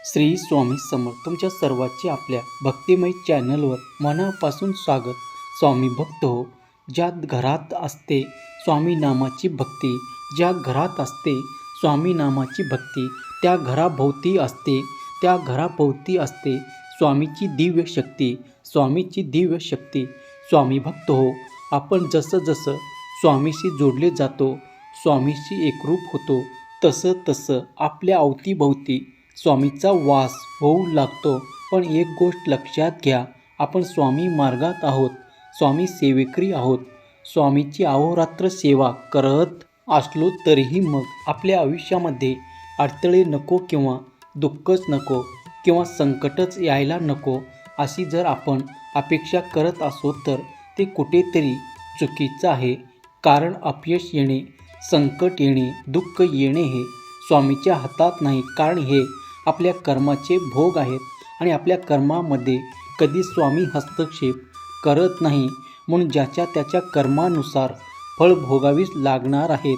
श्री स्वामी समर्थ तुमच्या सर्वांचे आपल्या भक्तिमय चॅनलवर मनापासून स्वागत. स्वामी भक्त हो, ज्या घरात असते स्वामी नामाची भक्ती, ज्या घरात असते स्वामी नामाची भक्ती, त्या घराभोवती असते स्वामीची दिव्य शक्ती, स्वामीची दिव्य शक्ती. स्वामी भक्त हो, आपण जसं जसं स्वामीशी जोडले जातो, स्वामीशी एकरूप होतो, तसं तसं आपल्या अवतीभोवती स्वामीचा वास होऊ लागतो. पण एक गोष्ट लक्षात घ्या, आपण स्वामी मार्गात आहोत, स्वामी सेवेकरी आहोत. स्वामीची अहोरात्र सेवा करत असलो तरीही मग आपल्या आयुष्यामध्ये अडथळे नको, किंवा दुःखच नको, किंवा संकटच यायला नको, अशी जर आपण अपेक्षा करत असो तर ते कुठेतरी चुकीचं आहे. कारण अपयश येणे, संकट येणे, दुःख येणे हे स्वामीच्या हातात नाही. कारण हे आपल्या कर्माचे भोग आहेत आणि आपल्या कर्मामध्ये कधी स्वामी हस्तक्षेप करत नाही. म्हणून ज्याच्या त्याच्या कर्मानुसार फळ भोगावीच लागणार आहेत.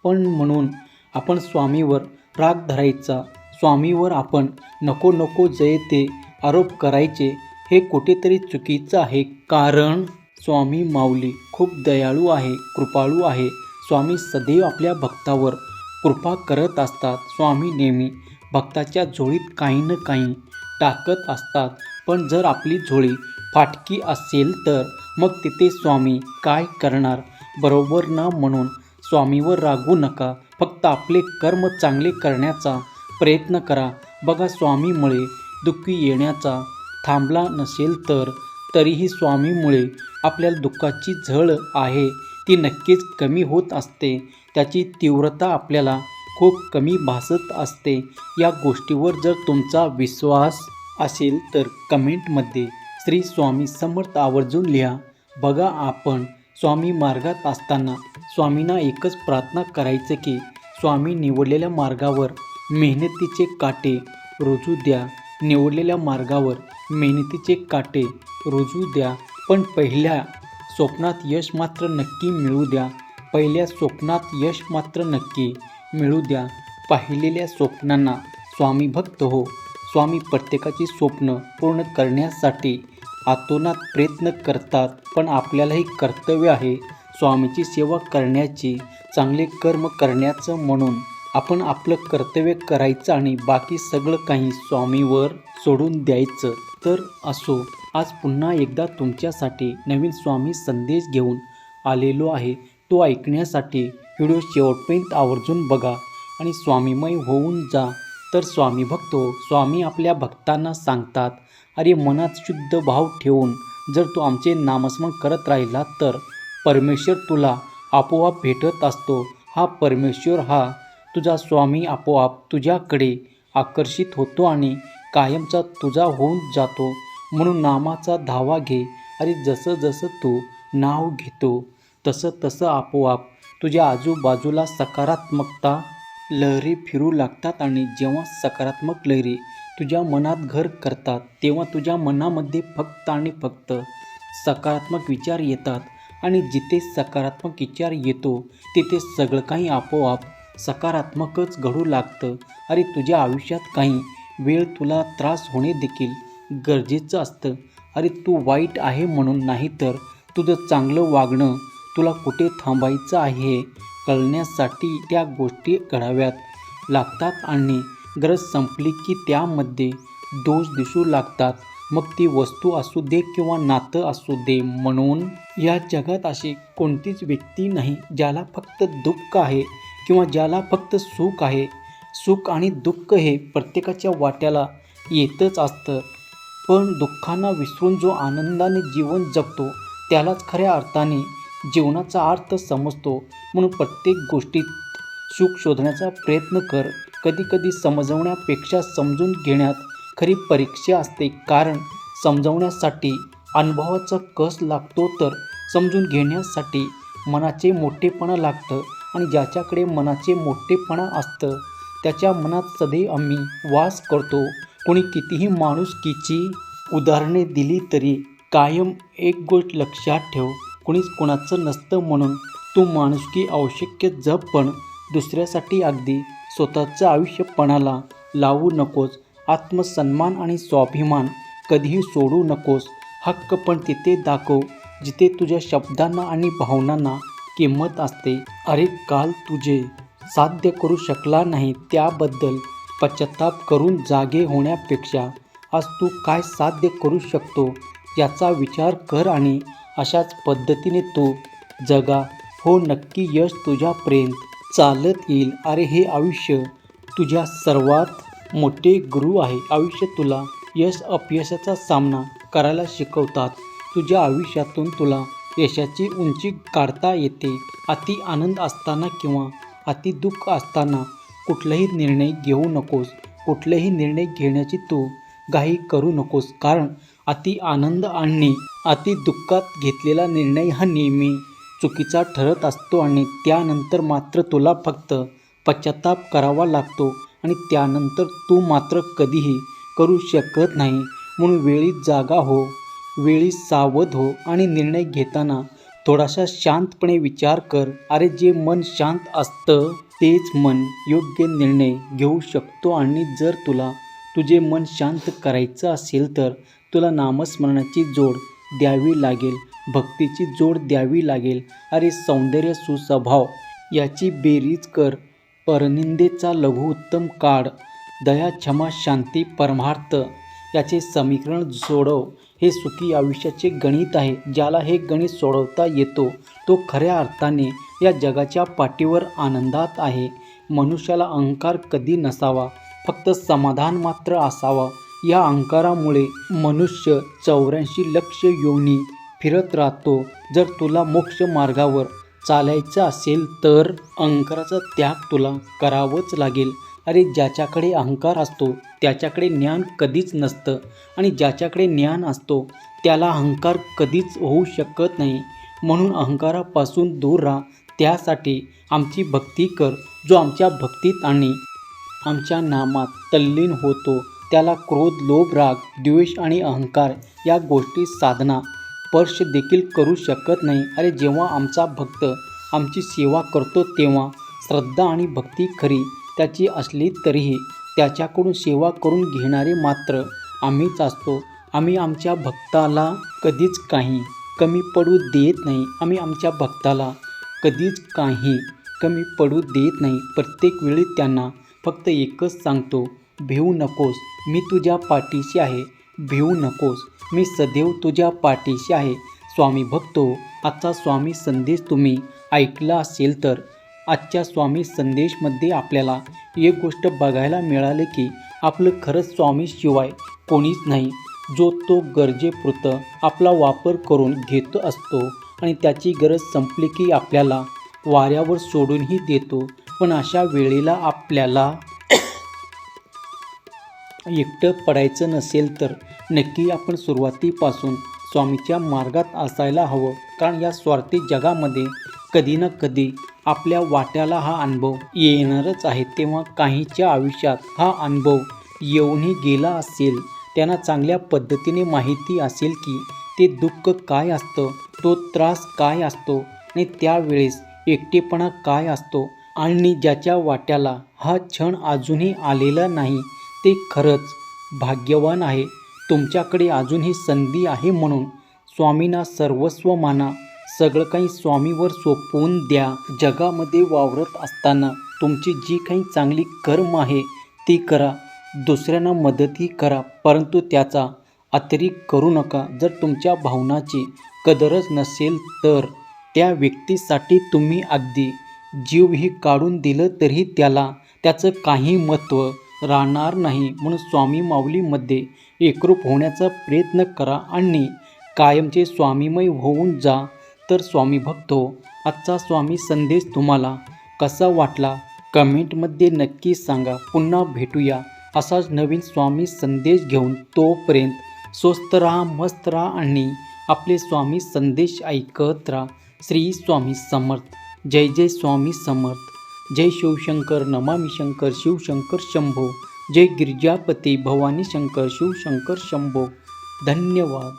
पण म्हणून आपण स्वामीवर राग धरायचा, स्वामीवर आपण नको नको जे ते आरोप करायचे, हे कुठेतरी चुकीचं आहे. कारण स्वामी माऊली खूप दयाळू आहे, कृपाळू आहे. स्वामी सदैव आपल्या भक्तावर कृपा करत असतात. स्वामी नेहमी भक्ताच्या झोळीत काही ना काही टाकत असतात. पण जर आपली झोळी फाटकी असेल तर मग तिथे स्वामी काय करणार, बरोबर ना? म्हणून स्वामीवर रागू नका, फक्त आपले कर्म चांगले करण्याचा प्रयत्न करा. बघा, स्वामीमुळे दुःख येण्याचा थांबला नसेल तर तरीही स्वामीमुळे आपल्याला दुःखाची झळ आहे ती नक्कीच कमी होत असते. त्याची तीव्रता आपल्याला खूप कमी भासत असते. या गोष्टीवर जर तुमचा विश्वास असेल तर कमेंटमध्ये श्री स्वामी समर्थ आवर्जून लिहा. बघा, आपण स्वामी मार्गात असताना स्वामींना एकच प्रार्थना करायचं की स्वामी निवडलेल्या मार्गावर मेहनतीचे काटे रुजू द्या, निवडलेल्या मार्गावर मेहनतीचे काटे रुजू द्या. पण पहिल्या स्वप्नात यश मात्र नक्की मिळू द्या, पहिल्या स्वप्नात यश मात्र नक्की मिळू द्या. पाहिलेल्या स्वप्नांना स्वामी भक्त हो, स्वामी प्रत्येकाची स्वप्न पूर्ण करण्यासाठी आतोनात प्रयत्न करतात. पण आपल्यालाही कर्तव्य आहे स्वामीची सेवा करण्याची, चांगले कर्म करण्याचं. म्हणून आपण आपलं कर्तव्य करायचं आणि बाकी सगळं काही स्वामीवर सोडून द्यायचं. तर असो, आज पुन्हा एकदा तुमच्यासाठी नवीन स्वामी संदेश घेऊन आलेलो आहे. तो ऐकण्यासाठी व्हिडिओ शेवटपर्यंत आवर्जून बघा आणि स्वामीमय होऊन जा. तर स्वामी भक्त हो, स्वामी आपल्या भक्तांना सांगतात, अरे मनात शुद्ध भाव ठेवून जर तू आमचे नामस्मरण करत राहिला तर परमेश्वर तुला आपोआप भेटत असतो. हा परमेश्वर, हा तुझा स्वामी आपोआप तुझ्याकडे आकर्षित होतो आणि कायमचा तुझा होऊन जातो. म्हणून नामाचा धावा घे. अरे जसं जसं तू नाव घेतो तसं तसं आपोआप तुझ्या आजूबाजूला सकारात्मकता लहरी फिरू लागतात. आणि जेव्हा सकारात्मक लहरी तुझ्या मनात घर करतात तेव्हा तुझ्या मनामध्ये फक्त आणि फक्त सकारात्मक विचार येतात. आणि जिथे सकारात्मक विचार येतो तिथे सगळं काही आपोआप सकारात्मकच घडू लागतं. अरे तुझ्या आयुष्यात काही वेळ तुला त्रास होणे देखील गरजेचं असतं. अरे तू वाईट आहे म्हणून नाही, तर तुझं चांगलं वागणं तुला कुठे थांबायचं आहे कळण्यासाठी त्या गोष्टी घडाव्यात लागतात. आणि गरज संपली की त्यामध्ये दोष दिसू लागतात. मग ती वस्तू असू दे किंवा नातं असू दे. म्हणून या जगात अशी कोणतीच व्यक्ती नाही ज्याला फक्त दुःख आहे किंवा ज्याला फक्त सुख आहे. सुख आणि दुःख हे प्रत्येकाच्या वाट्याला येतच असतं. पण दुःखांना विसरून जो आनंदाने जीवन जगतो त्यालाच खऱ्या अर्थाने जीवनाचा अर्थ समजतो. म्हणून प्रत्येक गोष्टीत सुख शोधण्याचा प्रयत्न कर. कधीकधी समजवण्यापेक्षा समजून घेण्यात खरी परीक्षा असते. कारण समजवण्यासाठी अनुभवाचा कस लागतो, तर समजून घेण्यासाठी मनाचे मोठेपणा लागतं. आणि ज्याच्याकडे मनाचे मोठेपणा असतं त्याच्या मनात सदैव आम्ही वास करतो. कोणी कितीही माणुसकीची उदाहरणे दिली तरी कायम एक गोष्ट लक्षात ठेव, कोणीच कोणाचं नसतं. म्हणून तू माणुसकी आवश्यक जप, पण दुसऱ्यासाठी अगदी स्वतःचं आयुष्य पणाला लावू नकोस. आत्मसन्मान आणि स्वाभिमान कधीही सोडू नकोस. हक्क पण तिथे दाखव जिथे तुझ्या शब्दांना आणि भावनांना किंमत असते. अरे काल तुझे साध्य करू शकला नाही त्याबद्दल पश्चाताप करून जागे होण्यापेक्षा आज तू काय साध्य करू शकतो याचा विचार कर आणि अशाच पद्धतीने तू जगा. हो नक्की यश तुझ्यापर्यंत चालत येईल. अरे हे आयुष्य तुझ्या सर्वात मोठे गुरु आहे. आयुष्य तुला यश अपयशाचा सामना करायला शिकवतात. तुझ्या आयुष्यातून तुला यशाची उंची काढता येते. अति आनंद असताना किंवा अति दुःख असताना कुठलाही निर्णय घेऊ नकोस. कुठलेही निर्णय घेण्याची तू घाई करू नकोस, कारण अति आनंद आणि अति दुःखात घेतलेला निर्णय हा नेहमी चुकीचा ठरत असतो आणि त्यानंतर मात्र तुला फक्त पश्चाताप करावा लागतो आणि त्यानंतर तू मात्र कधीही करू शकत नाही. म्हणून वेळी जागा हो, वेळी सावध हो आणि निर्णय घेताना थोडासा शांतपणे विचार कर. अरे जे मन शांत असतं तेच मन योग्य निर्णय घेऊ शकतो. आणि जर तुला तुझे मन शांत करायचं असेल तर तुला नामस्मरणाची जोड द्यावी लागेल, भक्तीची जोड द्यावी लागेल. अरे सौंदर्य सुस्वभाव याची बेरीज कर. परनिंदेचा लघु उत्तम काढ. दया क्षमा शांती परमार्थ याचे समीकरण सोडव. हे सुखी आयुष्याचे गणित आहे. ज्याला हे गणित सोडवता येतो तो खऱ्या अर्थाने या जगाच्या पाठीवर आनंदात आहे. मनुष्याला अहंकार कधी नसावा, फक्त समाधान मात्र असावा. या अहंकारामुळे मनुष्य 84 लक्ष योनी फिरत राहतो. जर तुला मोक्ष मार्गावर चालायचं असेल तर अहंकाराचा त्याग तुला करावंच लागेल. अरे ज्याच्याकडे अहंकार असतो त्याच्याकडे ज्ञान कधीच नसतं आणि ज्याच्याकडे ज्ञान असतो त्याला अहंकार कधीच होऊ शकत नाही. म्हणून अहंकारापासून दूर राहा. त्यासाठी आमची भक्ती कर. जो आमच्या भक्तीत आणि आमच्या नामात तल्लीन होतो त्याला क्रोध, लोभ, राग, द्वेष आणि अहंकार या गोष्टी साधना स्पर्श देखील करू शकत नाही. अरे जेव्हा आमचा भक्त आमची सेवा करतो तेव्हा श्रद्धा आणि भक्ती खरी त्याची असली तरीही त्याच्याकडून सेवा करून घेणारे मात्र आम्हीच असतो. आम्ही आमच्या भक्ताला कधीच काही कमी पडू देत नाही. आम्ही आमच्या भक्ताला कधीच काही कमी पडू देत नाही. प्रत्येक वेळी त्यांना फक्त एकच सांगतो, भिवू नकोस, मी तुझ्या पाठीशी आहे. भिवू नकोस, मी सदैव तुझ्या पाठीशी आहे. स्वामी भक्तो, आजचा स्वामी संदेश तुम्ही ऐकला असेल तर आजच्या स्वामी संदेशमध्ये आपल्याला एक गोष्ट बघायला मिळाली की आपलं खरंच स्वामीशिवाय कोणीच नाही. जो तो गरजेपुरतं आपला वापर करून घेत असतो आणि त्याची गरज संपली की आपल्याला वाऱ्यावर सोडूनही देतो. पण अशा वेळेला आपल्याला एकटं पडायचं नसेल तर नक्की आपण सुरुवातीपासून स्वामीच्या मार्गात असायला हवं. कारण या स्वार्थी जगामध्ये कधी ना कधी आपल्या वाट्याला हा अनुभव येणारच आहे. तेव्हा काहीच्या आयुष्यात हा अनुभव येऊनही गेला असेल त्यांना चांगल्या पद्धतीने माहिती असेल की ते दुःख काय असतं, तो त्रास काय असतो आणि त्यावेळेस एकटेपणा काय असतो. आणि ज्याच्या वाट्याला हा क्षण अजूनही आलेला नाही ते खरंच भाग्यवान आहे. तुमच्याकडे अजूनही संधी आहे. म्हणून स्वामींना सर्वस्व माना. सगळं काही स्वामीवर सोपवून द्या. जगामध्ये वावरत असताना तुमची जी काही चांगली कर्म आहे ती करा. दुसऱ्यांना मदतही करा, परंतु त्याचा अतिरेक करू नका. जर तुमच्या भावनाची कदरच नसेल तर त्या व्यक्तीसाठी तुम्ही अगदी जीवही काढून दिलं तरी त्याचं काही महत्त्व राहणार नाही. म्हणून स्वामी माऊलीमध्ये एकरूप होण्याचा प्रयत्न करा आणि कायमचे स्वामीमय होऊन जा. तर स्वामी भक्तो, आजचा स्वामी संदेश तुम्हाला कसा वाटला कमेंटमध्ये नक्की सांगा. पुन्हा भेटूया असाच नवीन स्वामी संदेश घेऊन. तोपर्यंत स्वस्त राहा, मस्त राहा आणि आपले स्वामी संदेश ऐकत राहा. श्री स्वामी समर्थ. जय जय स्वामी समर्थ. जय शिवशंकर नमामि शंकर, शिवशंकर शंभो. जय गिरिजापती भवानी शंकर, शिवशंकर शंभो. धन्यवाद.